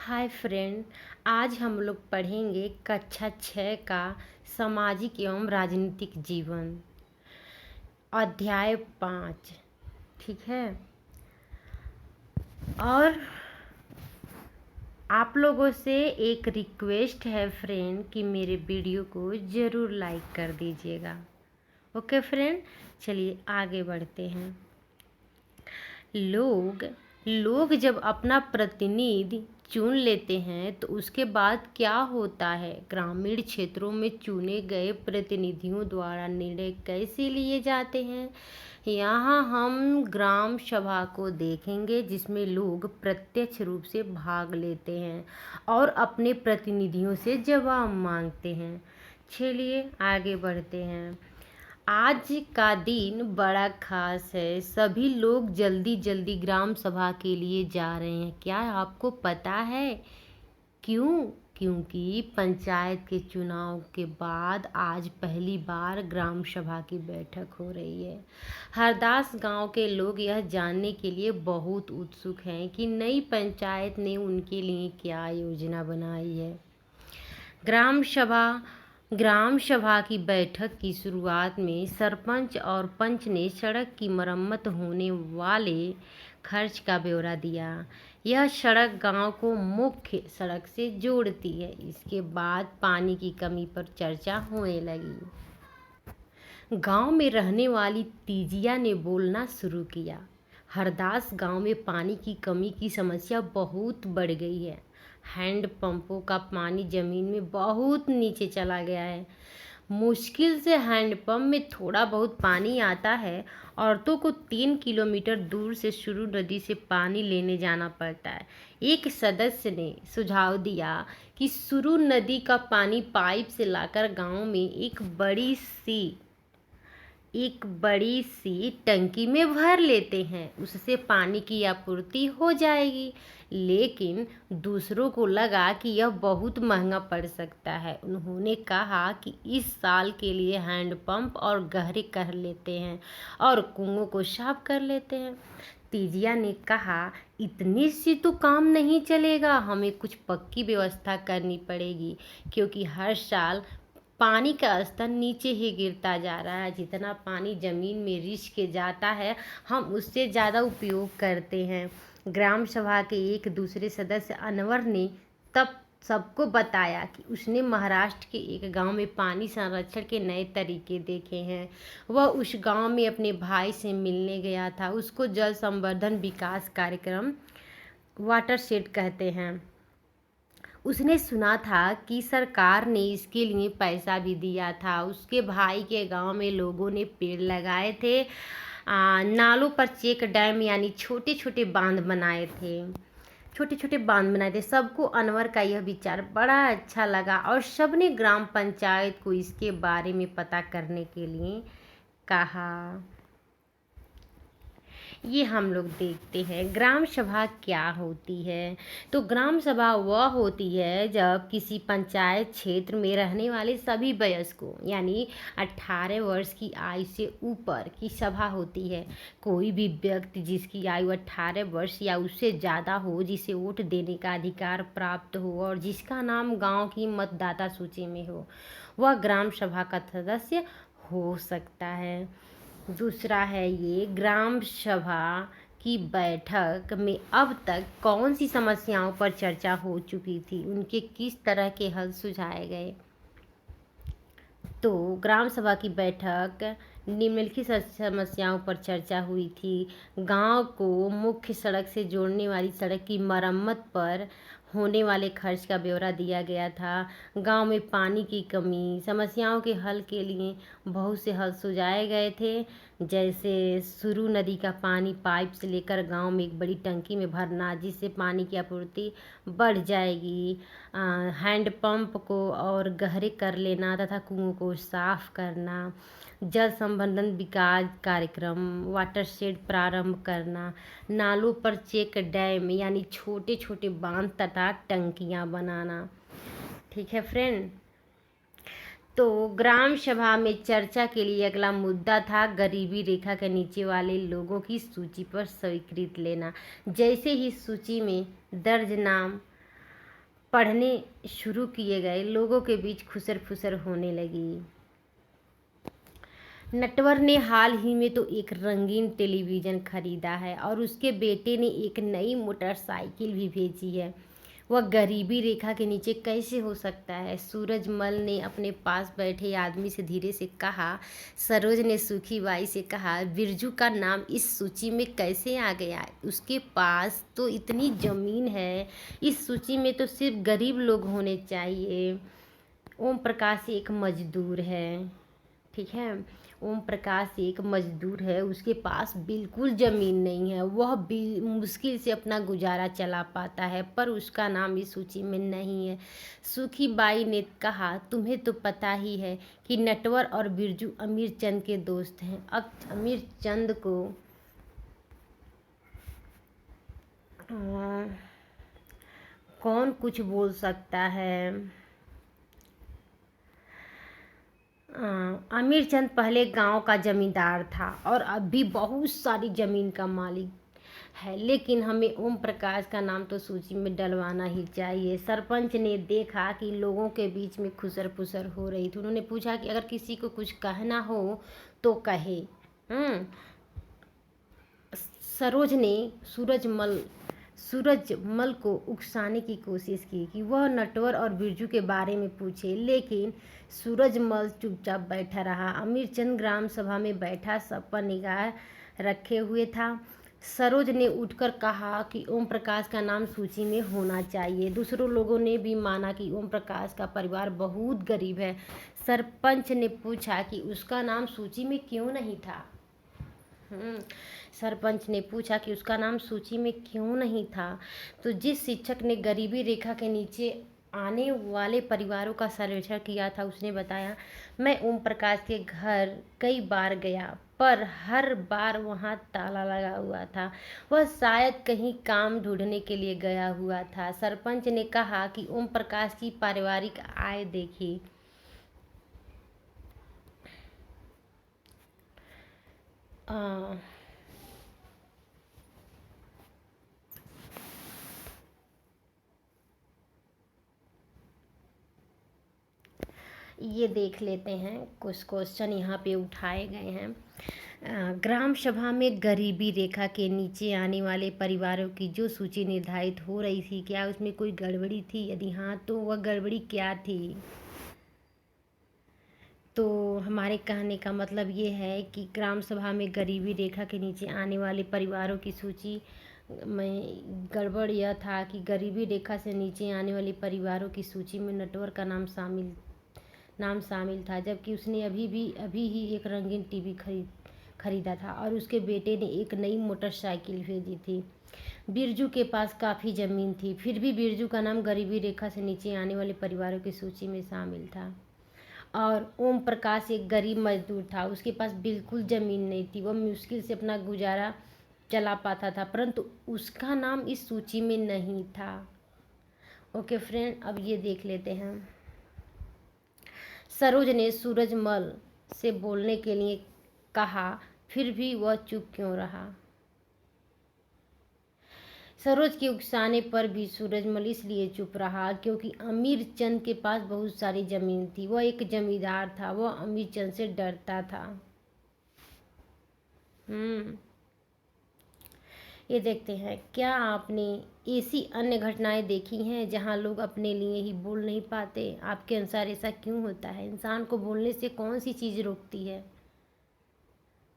Hi friend. आज हम लोग पढ़ेंगे कक्षा 6 का सामाजिक एवं राजनीतिक जीवन, अध्याय 5। ठीक है। और आप लोगों से एक रिक्वेस्ट है फ्रेंड कि मेरे वीडियो को ज़रूर लाइक कर दीजिएगा। ओके फ्रेंड, चलिए आगे बढ़ते हैं। लोग लोग जब अपना प्रतिनिधि चुन लेते हैं तो उसके बाद क्या होता है? ग्रामीण क्षेत्रों में चुने गए प्रतिनिधियों द्वारा निर्णय कैसे लिए जाते हैं? यहाँ हम ग्राम सभा को देखेंगे, जिसमें लोग प्रत्यक्ष रूप से भाग लेते हैं और अपने प्रतिनिधियों से जवाब मांगते हैं। चलिए आगे बढ़ते हैं। आज का दिन बड़ा खास है। सभी लोग जल्दी जल्दी ग्राम सभा के लिए जा रहे हैं। क्या आपको पता है क्यों? क्योंकि पंचायत के चुनाव के बाद आज पहली बार ग्राम सभा की बैठक हो रही है। हरदास गांव के लोग यह जानने के लिए बहुत उत्सुक हैं कि नई पंचायत ने उनके लिए क्या योजना बनाई है। ग्राम सभा की बैठक की शुरुआत में सरपंच और पंच ने सड़क की मरम्मत होने वाले खर्च का ब्यौरा दिया। यह सड़क गांव को मुख्य सड़क से जोड़ती है। इसके बाद पानी की कमी पर चर्चा होने लगी। गांव में रहने वाली तीजिया ने बोलना शुरू किया। हरदास गांव में पानी की कमी की समस्या बहुत बढ़ गई है। हैंड पंपों का पानी जमीन में बहुत नीचे चला गया है। मुश्किल से हैंड पंप में थोड़ा बहुत पानी आता है। औरतों को 3 किलोमीटर दूर से सुरू नदी से पानी लेने जाना पड़ता है। एक सदस्य ने सुझाव दिया कि सुरू नदी का पानी पाइप से लाकर गांव में एक बड़ी सी टंकी में भर लेते हैं, उससे पानी की आपूर्ति हो जाएगी। लेकिन दूसरों को लगा कि यह बहुत महंगा पड़ सकता है। उन्होंने कहा कि इस साल के लिए हैंडपंप और गहरे कर लेते हैं और कुओं को साफ कर लेते हैं। तीजिया ने कहा, इतनी सी तो काम नहीं चलेगा, हमें कुछ पक्की व्यवस्था करनी पड़ेगी, क्योंकि हर साल पानी का स्तर नीचे ही गिरता जा रहा है। जितना पानी ज़मीन में रिस के जाता है, हम उससे ज़्यादा उपयोग करते हैं। ग्राम सभा के एक दूसरे सदस्य अनवर ने तब सबको बताया कि उसने महाराष्ट्र के एक गांव में पानी संरक्षण के नए तरीके देखे हैं। वह उस गांव में अपने भाई से मिलने गया था। उसको जल संवर्धन विकास कार्यक्रम, वाटरशेड कहते हैं, उसने सुना था कि सरकार ने इसके लिए पैसा भी दिया था। उसके भाई के गांव में लोगों ने पेड़ लगाए थे, नालों पर चेक डैम यानी छोटे छोटे बांध बनाए थे। सबको अनवर का यह विचार बड़ा अच्छा लगा और सबने ग्राम पंचायत को इसके बारे में पता करने के लिए कहा। ये हम लोग देखते हैं ग्राम सभा क्या होती है। तो ग्राम सभा वह होती है जब किसी पंचायत क्षेत्र में रहने वाले सभी वयस्कों यानी 18 वर्ष की आयु से ऊपर की सभा होती है। कोई भी व्यक्ति जिसकी आयु 18 वर्ष या उससे ज़्यादा हो, जिसे वोट देने का अधिकार प्राप्त हो और जिसका नाम गांव की मतदाता सूची में हो, वह ग्राम सभा का सदस्य हो सकता है। दूसरा है ये ग्राम सभा की बैठक में अब तक कौन सी समस्याओं पर चर्चा हो चुकी थी, उनके किस तरह के हल सुझाए गए। तो ग्राम सभा की बैठक निम्नलिखित समस्याओं पर चर्चा हुई थी। गांव को मुख्य सड़क से जोड़ने वाली सड़क की मरम्मत पर होने वाले खर्च का ब्यौरा दिया गया था। गांव में पानी की कमी समस्याओं के हल के लिए बहुत से हल सुझाए गए थे, जैसे सुरू नदी का पानी पाइप से लेकर गांव में एक बड़ी टंकी में भरना, जिससे पानी की आपूर्ति बढ़ जाएगी। हैंडपंप को और गहरे कर लेना तथा कुओं को साफ करना। जल संवर्धन विकास कार्यक्रम, वाटरशेड प्रारंभ करना। नालों पर चेक डैम यानी छोटे छोटे बांध तथा टंकियां बनाना। ठीक है फ्रेंड। तो ग्राम सभा में चर्चा के लिए अगला मुद्दा था गरीबी रेखा के नीचे वाले लोगों की सूची पर स्वीकृत लेना। जैसे ही सूची में दर्ज नाम पढ़ने शुरू किए गए, लोगों के बीच खुसर फुसर होने लगी। नटवर ने हाल ही में तो एक रंगीन टेलीविज़न खरीदा है और उसके बेटे ने एक नई मोटरसाइकिल भी भेजी है। वह गरीबी रेखा के नीचे कैसे हो सकता है? सूरजमल ने अपने पास बैठे आदमी से धीरे से कहा। सरोज ने सूखी बाई से कहा, बिरजू का नाम इस सूची में कैसे आ गया? उसके पास तो इतनी ज़मीन है, इस सूची में तो सिर्फ गरीब लोग होने चाहिए। ओम प्रकाश एक मजदूर है, ठीक है। ओम प्रकाश एक मजदूर है, उसके पास बिल्कुल ज़मीन नहीं है, वह मुश्किल से अपना गुजारा चला पाता है, पर उसका नाम इस सूची में नहीं है। सुखी बाई ने कहा, तुम्हें तो पता ही है कि नटवर और बिरजू अमीर चंद के दोस्त हैं। अब अमीर चंद को कौन कुछ बोल सकता है? आमिर चंद पहले गांव का जमींदार था और अब भी बहुत सारी ज़मीन का मालिक है, लेकिन हमें ओम प्रकाश का नाम तो सूची में डलवाना ही चाहिए। सरपंच ने देखा कि लोगों के बीच में खुसर फुसर हो रही थी। उन्होंने पूछा कि अगर किसी को कुछ कहना हो तो कहे। सरोज ने सूरजमल को उकसाने की कोशिश की कि वह नटवर और बिरजू के बारे में पूछे, लेकिन सूरजमल चुपचाप बैठा रहा। अमीरचंद ग्राम सभा में बैठा सब पर निगाह रखे हुए था। सरोज ने उठकर कहा कि ओम प्रकाश का नाम सूची में होना चाहिए। दूसरों लोगों ने भी माना कि ओम प्रकाश का परिवार बहुत गरीब है। सरपंच ने पूछा कि उसका नाम सूची में क्यों नहीं था। सरपंच ने पूछा कि उसका नाम सूची में क्यों नहीं था। तो जिस शिक्षक ने गरीबी रेखा के नीचे आने वाले परिवारों का सर्वेक्षण किया था, उसने बताया, मैं ओम प्रकाश के घर कई बार गया, पर हर बार वहाँ ताला लगा हुआ था। वह शायद कहीं काम ढूंढने के लिए गया हुआ था। सरपंच ने कहा कि ओम प्रकाश की पारिवारिक आय देखी। ये देख लेते हैं, कुछ क्वेश्चन यहाँ पे उठाए गए हैं। ग्राम सभा में गरीबी रेखा के नीचे आने वाले परिवारों की जो सूची निर्धारित हो रही थी, क्या उसमें कोई गड़बड़ी थी? यदि हाँ, तो वह गड़बड़ी क्या थी? तो हमारे कहने का मतलब ये है कि ग्राम सभा में गरीबी रेखा के नीचे आने वाले परिवारों की सूची में गड़बड़ यह था कि गरीबी रेखा से नीचे आने वाले परिवारों की सूची में नटवर का नाम शामिल था, जबकि उसने अभी ही एक रंगीन टीवी खरीदा था और उसके बेटे ने एक नई मोटरसाइकिल भेजी थी। बिरजू के पास काफ़ी ज़मीन थी, फिर भी बिरजू का नाम गरीबी रेखा से नीचे आने वाले परिवारों की सूची में शामिल था। और ओम प्रकाश एक गरीब मजदूर था, उसके पास बिल्कुल ज़मीन नहीं थी, वह मुश्किल से अपना गुजारा चला पाता था, परंतु उसका नाम इस सूची में नहीं था। ओके फ्रेंड, अब ये देख लेते हैं। सरोज ने सूरजमल से बोलने के लिए कहा, फिर भी वह चुप क्यों रहा? सरोज के उकसाने पर भी सूरजमल इसलिए चुप रहा क्योंकि अमीर चंद के पास बहुत सारी ज़मीन थी। वह एक जमींदार था, वह अमीर चंद से डरता था। ये देखते हैं, क्या आपने ऐसी अन्य घटनाएं देखी हैं जहां लोग अपने लिए ही बोल नहीं पाते? आपके अनुसार ऐसा क्यों होता है? इंसान को बोलने से कौन सी चीज़ रोकती है?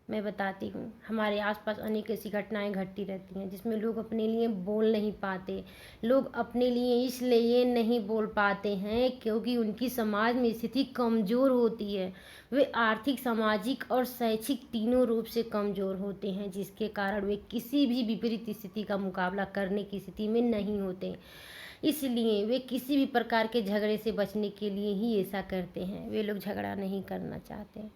मैं बताती हूँ। हमारे आसपास अनेक ऐसी घटनाएं घटती रहती हैं जिसमें लोग अपने लिए बोल नहीं पाते। लोग अपने लिए इसलिए नहीं बोल पाते हैं क्योंकि उनकी समाज में स्थिति कमज़ोर होती है। वे आर्थिक, सामाजिक और शैक्षिक तीनों रूप से कमज़ोर होते हैं, जिसके कारण वे किसी भी विपरीत स्थिति का मुकाबला करने की स्थिति में नहीं होते। इसलिए वे किसी भी प्रकार के झगड़े से बचने के लिए ही ऐसा करते हैं। वे लोग झगड़ा नहीं करना चाहते।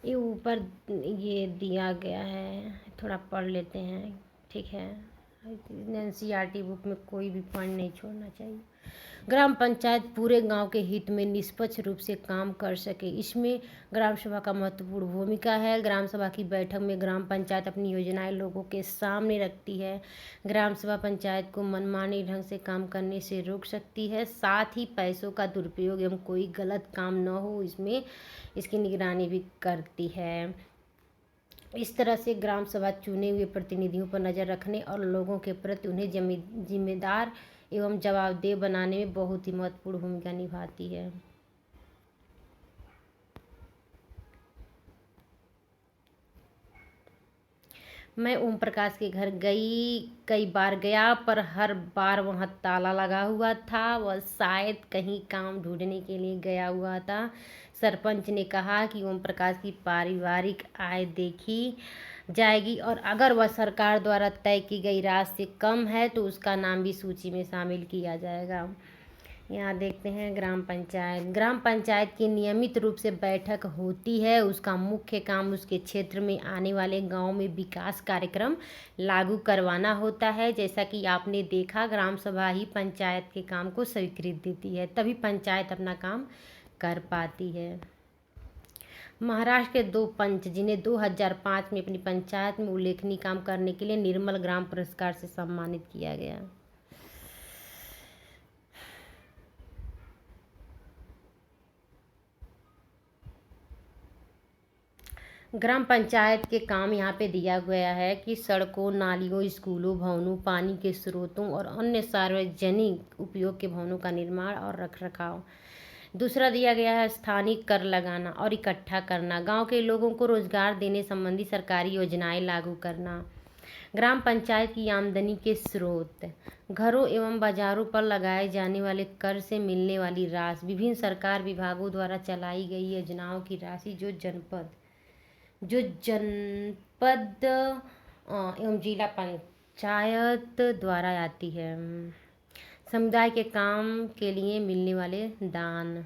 ये ऊपर ये दिया गया है, थोड़ा पढ़ लेते हैं, ठीक है। एनसीईआरटी बुक में कोई भी पॉइंट नहीं छोड़ना चाहिए। ग्राम पंचायत पूरे गांव के हित में निष्पक्ष रूप से काम कर सके, इसमें ग्राम सभा का महत्वपूर्ण भूमिका है। ग्राम सभा की बैठक में ग्राम पंचायत अपनी योजनाएं लोगों के सामने रखती है। ग्राम सभा पंचायत को मनमाने ढंग से काम करने से रोक सकती है, साथ ही पैसों का दुरुपयोग एवं कोई गलत काम न हो इसमें इसकी निगरानी भी करती है। इस तरह से ग्राम सभा चुने हुए प्रतिनिधियों पर नज़र रखने और लोगों के प्रति उन्हें जिम्मेदार एवं जवाबदेह बनाने में बहुत ही महत्वपूर्ण भूमिका निभाती है। मैं ओम प्रकाश के घर गई, कई बार गया, पर हर बार वहाँ ताला लगा हुआ था। वह शायद कहीं काम ढूंढने के लिए गया हुआ था। सरपंच ने कहा कि ओम प्रकाश की पारिवारिक आय देखी जाएगी और अगर वह सरकार द्वारा तय की गई राशि से कम है तो उसका नाम भी सूची में शामिल किया जाएगा। यहाँ देखते हैं ग्राम पंचायत की नियमित रूप से बैठक होती है। उसका मुख्य काम उसके क्षेत्र में आने वाले गांव में विकास कार्यक्रम लागू करवाना होता है। जैसा कि आपने देखा, ग्राम सभा ही पंचायत के काम को स्वीकृति देती है, तभी पंचायत अपना काम कर पाती है। महाराष्ट्र के 2 पंच जिन्हें 2005 में अपनी पंचायत में उल्लेखनीय काम करने के लिए निर्मल ग्राम पुरस्कार से सम्मानित किया गया। ग्राम पंचायत के काम यहाँ पे दिया गया है कि सड़कों, नालियों, स्कूलों, भवनों, पानी के स्रोतों और अन्य सार्वजनिक उपयोग के भवनों का निर्माण और रखरखाव। दूसरा दिया गया है स्थानीय कर लगाना और इकट्ठा करना, गांव के लोगों को रोजगार देने संबंधी सरकारी योजनाएं लागू करना। ग्राम पंचायत की आमदनी के स्रोत, घरों एवं बाजारों पर लगाए जाने वाले कर से मिलने वाली राशि, विभिन्न सरकार विभागों द्वारा चलाई गई योजनाओं की राशि जो जनपद एवं जिला पंचायत द्वारा आती है। समुदाय के काम के लिए मिलने वाले दान।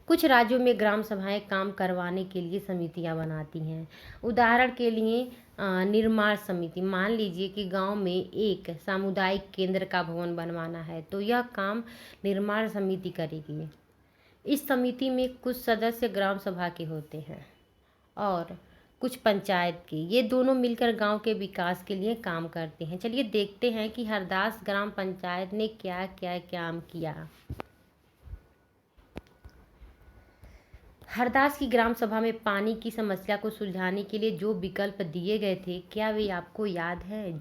कुछ राज्यों में ग्राम सभाएं काम करवाने के लिए समितियां बनाती हैं। उदाहरण के लिए निर्माण समिति, मान लीजिए कि गांव में एक सामुदायिक केंद्र का भवन बनवाना है तो यह काम निर्माण समिति करेगी। इस समिति में कुछ सदस्य ग्राम सभा के होते हैं और कुछ पंचायत के। ये दोनों मिलकर गांव के विकास के लिए काम करते हैं। चलिए देखते हैं कि हरदास ग्राम पंचायत ने क्या क्या काम किया। हरदास की ग्राम सभा में पानी की समस्या को सुलझाने के लिए जो विकल्प दिए गए थे, क्या वे आपको याद है?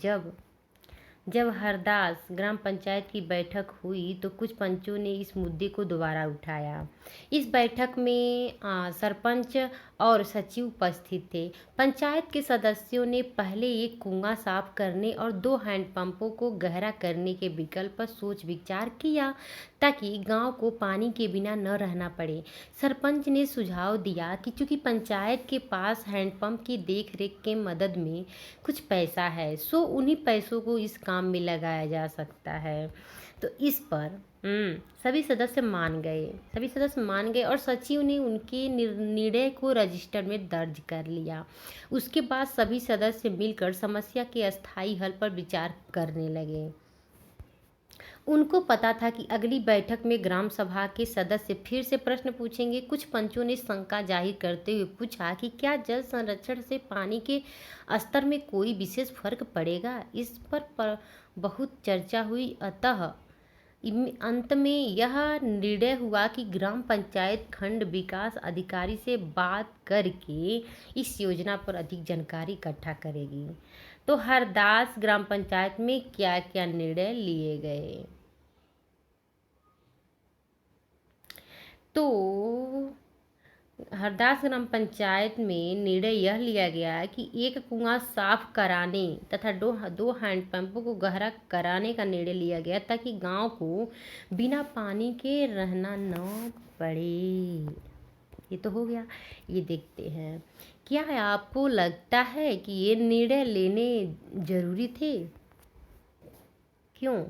जब हरदास ग्राम पंचायत की बैठक हुई तो कुछ पंचों ने इस मुद्दे को दोबारा उठाया। इस बैठक में सरपंच और सचिव उपस्थित थे। पंचायत के सदस्यों ने पहले एक कुआं साफ करने और 2 हैंडपंपों को गहरा करने के विकल्प पर सोच विचार किया ताकि गांव को पानी के बिना न रहना पड़े। सरपंच ने सुझाव दिया कि चूंकि पंचायत के पास हैंडपंप की देखरेख के मदद में कुछ पैसा है, सो उन्हीं पैसों को इस काम में लगाया जा सकता है। तो इस पर सभी सदस्य मान गए और सचिव ने उनके निर्णय को रजिस्टर में दर्ज कर लिया। उसके बाद सभी सदस्य मिलकर समस्या के अस्थायी हल पर विचार करने लगे। उनको पता था कि अगली बैठक में ग्राम सभा के सदस्य फिर से प्रश्न पूछेंगे। कुछ पंचों ने शंका जाहिर करते हुए पूछा कि क्या जल संरक्षण से पानी के स्तर में कोई विशेष फर्क पड़ेगा। इस पर बहुत चर्चा हुई, अतः अंत में यह निर्णय हुआ कि ग्राम पंचायत खंड विकास अधिकारी से बात करके इस योजना पर अधिक जानकारी इकट्ठा करेगी। तो हरदास ग्राम पंचायत में क्या क्या निर्णय लिए गए? तो हरदास ग्राम पंचायत में निर्णय यह लिया गया कि एक कुआं साफ कराने तथा 2 हैंडपंपों को गहरा कराने का निर्णय लिया गया ताकि गांव को बिना पानी के रहना न पड़े। ये तो हो गया। ये देखते हैं, क्या आपको लगता है कि ये निर्णय लेने जरूरी थे? क्यों?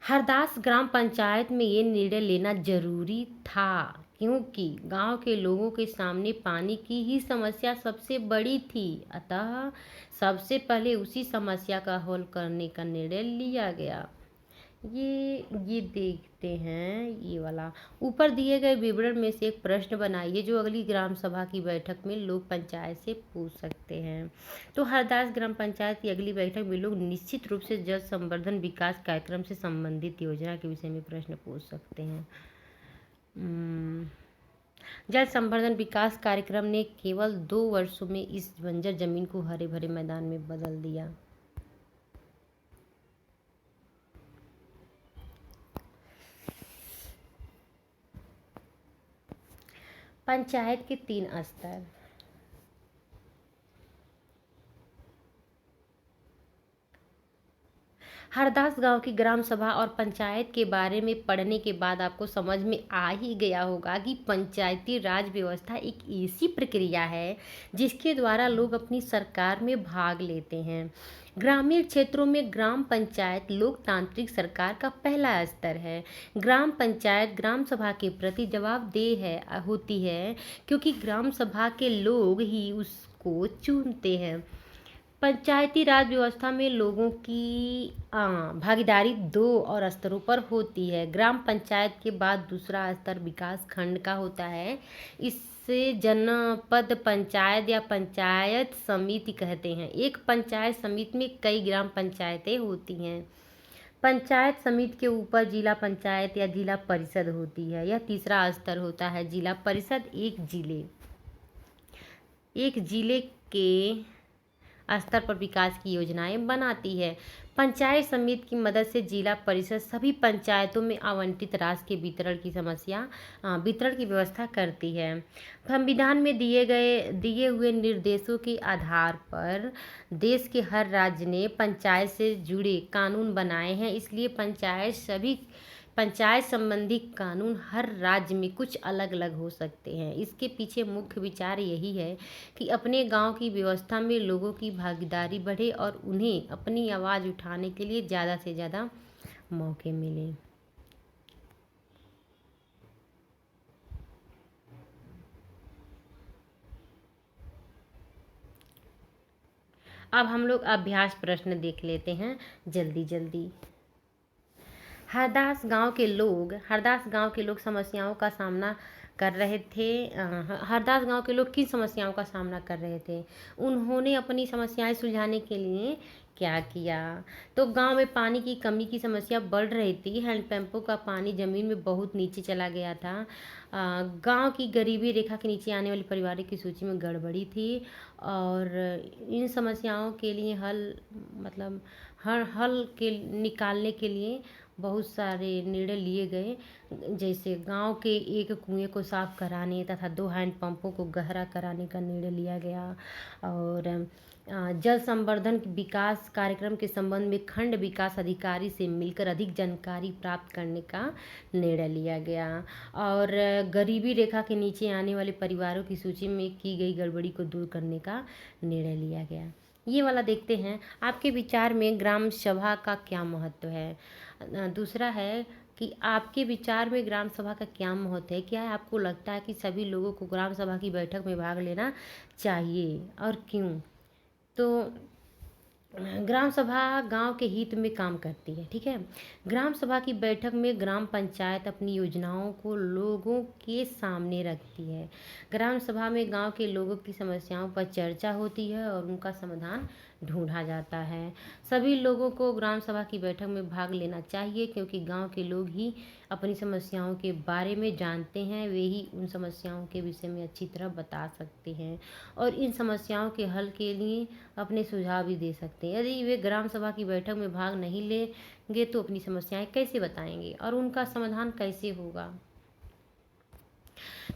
हरदास ग्राम पंचायत में ये निर्णय लेना जरूरी था क्योंकि गांव के लोगों के सामने पानी की ही समस्या सबसे बड़ी थी। अतः सबसे पहले उसी समस्या का हल करने का निर्णय लिया गया। ये देखते हैं ये वाला। ऊपर दिए गए विवरण में से एक प्रश्न बनाइए जो अगली ग्राम सभा की बैठक में लोग पंचायत से पूछ सकते हैं। तो हरदास ग्राम पंचायत की अगली बैठक में लोग निश्चित रूप से जल संवर्धन विकास कार्यक्रम से संबंधित योजना के विषय में प्रश्न पूछ सकते हैं। जल संवर्धन विकास कार्यक्रम ने केवल 2 वर्षों में इस बंजर जमीन को हरे भरे मैदान में बदल दिया। पंचायत के 3 स्तर। हरदास गांव की ग्राम सभा और पंचायत के बारे में पढ़ने के बाद आपको समझ में आ ही गया होगा कि पंचायती राज व्यवस्था एक ऐसी प्रक्रिया है जिसके द्वारा लोग अपनी सरकार में भाग लेते हैं। ग्रामीण क्षेत्रों में ग्राम पंचायत लोकतांत्रिक सरकार का पहला स्तर है। ग्राम पंचायत ग्राम सभा के प्रति जवाबदेह होती है क्योंकि ग्राम सभा के लोग ही उसको चुनते हैं। पंचायती राज व्यवस्था में लोगों की भागीदारी 2 और स्तरों पर होती है। ग्राम पंचायत के बाद दूसरा स्तर विकास खंड का होता है। इससे जनपद पंचायत या पंचायत समिति कहते हैं। एक पंचायत समिति में कई ग्राम पंचायतें होती हैं। पंचायत समिति के ऊपर जिला पंचायत या जिला परिषद होती है। यह तीसरा स्तर होता है। जिला परिषद एक जिले के स्तर पर विकास की योजनाएं बनाती है। पंचायत समिति की मदद से जिला परिषद सभी पंचायतों में आवंटित राशि के वितरण की व्यवस्था करती है। संविधान में दिए हुए निर्देशों के आधार पर देश के हर राज्य ने पंचायत से जुड़े कानून बनाए हैं। इसलिए पंचायत संबंधी कानून हर राज्य में कुछ अलग अलग हो सकते हैं। इसके पीछे मुख्य विचार यही है कि अपने गांव की व्यवस्था में लोगों की भागीदारी बढ़े और उन्हें अपनी आवाज़ उठाने के लिए ज़्यादा से ज़्यादा मौके मिले। अब हम लोग अभ्यास प्रश्न देख लेते हैं जल्दी जल्दी। हरदास गांव के लोग समस्याओं का सामना कर रहे थे। हरदास गांव के लोग किन समस्याओं का सामना कर रहे थे? उन्होंने अपनी समस्याएं सुलझाने के लिए क्या किया? तो गांव में पानी की कमी की समस्या बढ़ रही थी। हैंडपंपों का पानी ज़मीन में बहुत नीचे चला गया था। गांव की गरीबी रेखा के नीचे आने वाले परिवारों की सूची में गड़बड़ी थी और इन समस्याओं के लिए हल के निकालने के लिए बहुत सारे निर्णय लिए गए। जैसे गांव के एक कुएं को साफ कराने तथा 2 हैंडपंपों को गहरा कराने का निर्णय लिया गया और जल संवर्धन विकास कार्यक्रम के संबंध में खंड विकास अधिकारी से मिलकर अधिक जानकारी प्राप्त करने का निर्णय लिया गया और गरीबी रेखा के नीचे आने वाले परिवारों की सूची में की गई गड़बड़ी को दूर करने का निर्णय लिया गया। ये वाला देखते हैं, आपके विचार में ग्राम सभा का क्या महत्व है? दूसरा है कि आपके विचार में ग्राम सभा का क्या महत्व है? क्या आपको लगता है कि सभी लोगों को ग्राम सभा की बैठक में भाग लेना चाहिए और क्यों? तो ग्राम सभा गांव के हित में काम करती है। ठीक है, ग्राम सभा की बैठक में ग्राम पंचायत अपनी योजनाओं को लोगों के सामने रखती है। ग्राम सभा में गांव के लोगों की समस्याओं पर चर्चा होती है और उनका समाधान ढूंढा जाता है। सभी लोगों को ग्राम सभा की बैठक में भाग लेना चाहिए क्योंकि गांव के लोग ही अपनी समस्याओं के बारे में जानते हैं। वे ही उन समस्याओं के विषय में अच्छी तरह बता सकते हैं और इन समस्याओं के हल के लिए अपने सुझाव भी दे सकते हैं। यदि वे ग्राम सभा की बैठक में भाग नहीं लेंगे तो अपनी समस्याएं कैसे बताएंगे और उनका समाधान कैसे होगा?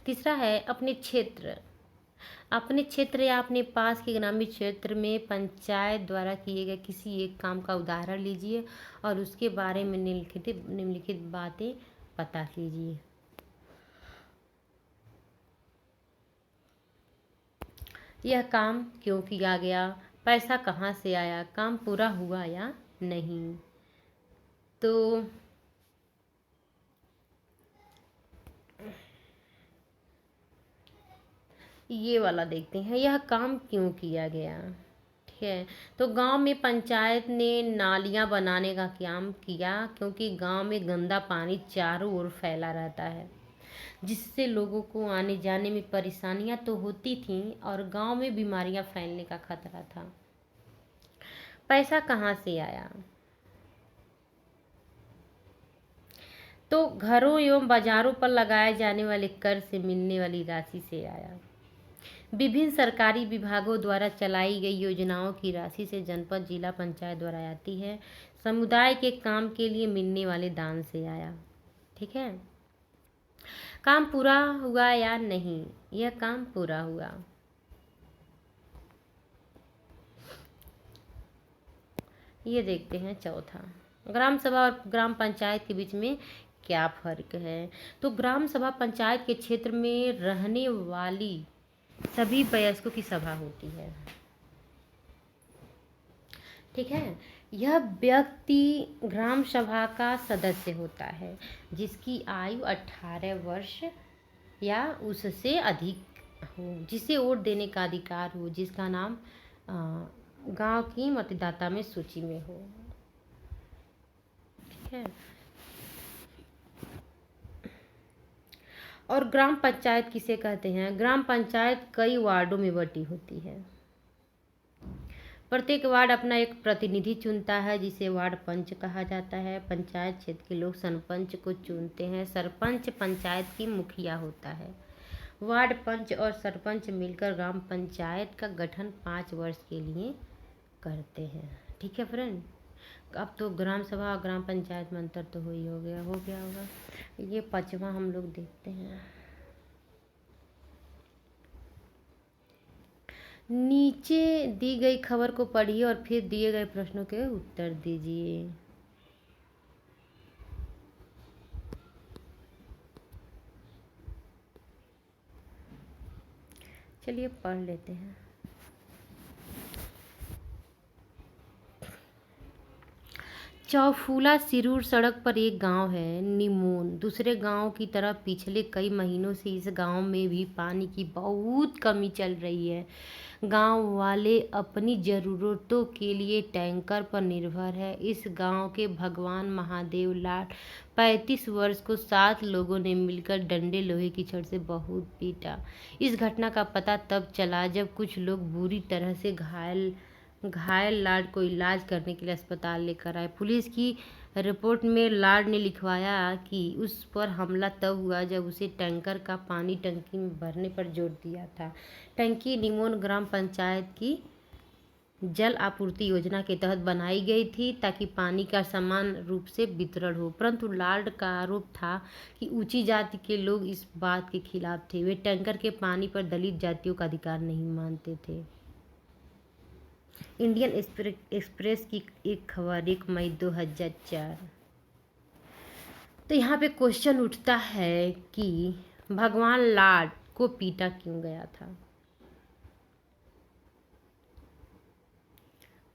तीसरा है अपने क्षेत्र या अपने पास के ग्रामीण क्षेत्र में पंचायत द्वारा किए गए किसी एक काम का उदाहरण लीजिए और उसके बारे में निम्नलिखित बातें पता कीजिए। यह काम क्यों किया गया? पैसा कहाँ से आया? काम पूरा हुआ या नहीं? तो ये वाला देखते हैं, यह काम क्यों किया गया। ठीक है, तो गांव में पंचायत ने नालियां बनाने का काम किया क्योंकि गांव में गंदा पानी चारों ओर फैला रहता है, जिससे लोगों को आने जाने में परेशानियां तो होती थीं और गांव में बीमारियां फैलने का खतरा था। पैसा कहाँ से आया, तो घरों एवं बाजारों पर लगाए जाने वाले कर से मिलने वाली राशि से आया। विभिन्न सरकारी विभागों द्वारा चलाई गई योजनाओं की राशि से जनपद जिला पंचायत द्वारा आती है। समुदाय के काम के लिए मिलने वाले दान से आया। ठीक है, काम पूरा हुआ या नहीं, यह काम पूरा हुआ। ये देखते हैं चौथा, ग्राम सभा और ग्राम पंचायत के बीच में क्या फर्क है। तो ग्राम सभा पंचायत के क्षेत्र में रहने वाली सभी वयस्कों की सभा होती है। ठीक है, यह व्यक्ति ग्राम सभा का सदस्य होता है जिसकी आयु 18 वर्ष या उससे अधिक हो, जिसे वोट देने का अधिकार हो, जिसका नाम गांव की मतदाता में सूची में हो। ठीक है, और ग्राम पंचायत किसे कहते हैं। ग्राम पंचायत कई वार्डों में बटी होती है। प्रत्येक वार्ड अपना एक प्रतिनिधि चुनता है जिसे वार्ड पंच कहा जाता है। पंचायत क्षेत्र के लोग सरपंच को चुनते हैं। सरपंच पंचायत की मुखिया होता है। वार्ड पंच और सरपंच मिलकर ग्राम पंचायत का गठन 5 वर्ष के लिए करते हैं। ठीक है फ्रेंड, अब तो ग्राम सभा और ग्राम पंचायत में अंतर तो हो गया होगा। ये 5वां हम लोग देखते हैं। नीचे दी गई खबर को पढ़िए और फिर दिए गए प्रश्नों के उत्तर दीजिए। चलिए पढ़ लेते हैं। चौफूला सिरूर सड़क पर एक गांव है निमोन। दूसरे गांव की तरह पिछले कई महीनों से इस गांव में भी पानी की बहुत कमी चल रही है। गांव वाले अपनी ज़रूरतों के लिए टैंकर पर निर्भर है। इस गांव के भगवान महादेव लाड 35 वर्ष को 7 लोगों ने मिलकर डंडे लोहे की छड़ से बहुत पीटा। इस घटना का पता तब चला जब कुछ लोग बुरी तरह से घायल लाड को इलाज करने के लिए अस्पताल लेकर आए। पुलिस की रिपोर्ट में लाड ने लिखवाया कि उस पर हमला तब हुआ जब उसे टैंकर का पानी टंकी में भरने पर जोर दिया था। टंकी निमोन ग्राम पंचायत की जल आपूर्ति योजना के तहत बनाई गई थी ताकि पानी का समान रूप से वितरण हो, परंतु लाड का आरोप था कि ऊंची जाति के लोग इस बात के खिलाफ थे। वे टैंकर के पानी पर दलित जातियों का अधिकार नहीं मानते थे। इंडियन एक्सप्रेस की एक खबर 1 मई 2004। तो यहाँ पे क्वेश्चन उठता है कि भगवान लाड को पीटा क्यों गया था,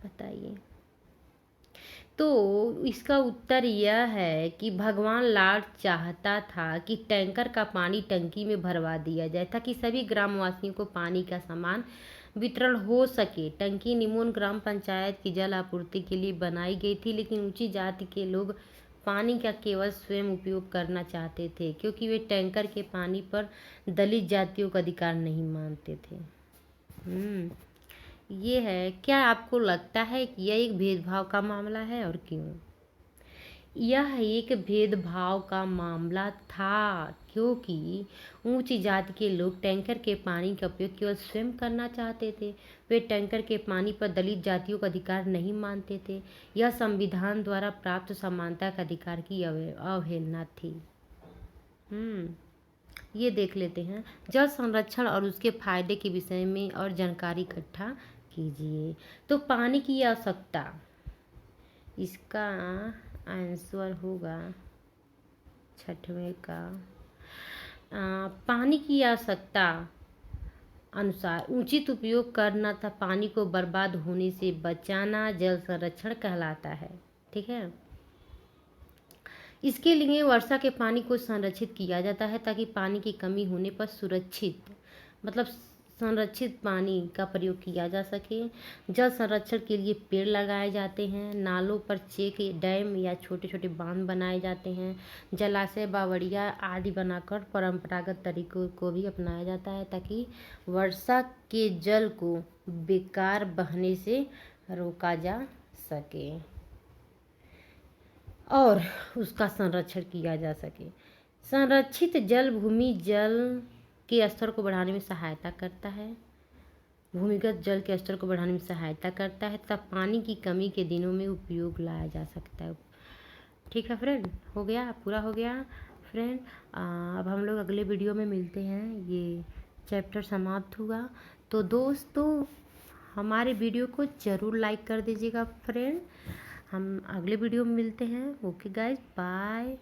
बताइए। तो इसका उत्तर यह है कि भगवान लाड चाहता था कि टैंकर का पानी टंकी में भरवा दिया जाए ताकि सभी ग्रामवासियों को पानी का समान वितरण हो सके। टंकी निमोन ग्राम पंचायत की जल आपूर्ति के लिए बनाई गई थी, लेकिन ऊंची जाति के लोग पानी का केवल स्वयं उपयोग करना चाहते थे क्योंकि वे टैंकर के पानी पर दलित जातियों का अधिकार नहीं मानते थे। ये है। क्या आपको लगता है कि यह एक भेदभाव का मामला है और क्यों? यह एक भेदभाव का मामला था क्योंकि ऊंची जाति के लोग टैंकर के पानी का उपयोग केवल स्वयं करना चाहते थे। वे टैंकर के पानी पर दलित जातियों का अधिकार नहीं मानते थे। यह संविधान द्वारा प्राप्त समानता का अधिकार की अवहेलना थी। ये देख लेते हैं। जल संरक्षण और उसके फायदे के विषय में और जानकारी इकट्ठा कीजिए। तो पानी की आवश्यकता, इसका आंसर होगा 6वें का। पानी की आवश्यकता अनुसार उचित उपयोग करना था, पानी को बर्बाद होने से बचाना जल संरक्षण कहलाता है। ठीक है, इसके लिए वर्षा के पानी को संरक्षित किया जाता है ताकि पानी की कमी होने पर सुरक्षित मतलब संरक्षित पानी का प्रयोग किया जा सके। जल संरक्षण के लिए पेड़ लगाए जाते हैं। नालों पर चेक डैम या छोटे छोटे बांध बनाए जाते हैं। जलाशय बावड़िया आदि बनाकर परंपरागत तरीकों को भी अपनाया जाता है ताकि वर्षा के जल को बेकार बहने से रोका जा सके और उसका संरक्षण किया जा सके। संरक्षित जल भूमि जल के स्तर को बढ़ाने में सहायता करता है। भूमिगत जल के स्तर को बढ़ाने में सहायता करता है तथा पानी की कमी के दिनों में उपयोग लाया जा सकता है। ठीक है फ्रेंड, हो गया, पूरा हो गया फ्रेंड। अब हम लोग अगले वीडियो में मिलते हैं। ये चैप्टर समाप्त हुआ। तो दोस्तों हमारे वीडियो को ज़रूर लाइक कर दीजिएगा फ्रेंड। हम अगले वीडियो में मिलते हैं। Okay guys, bye.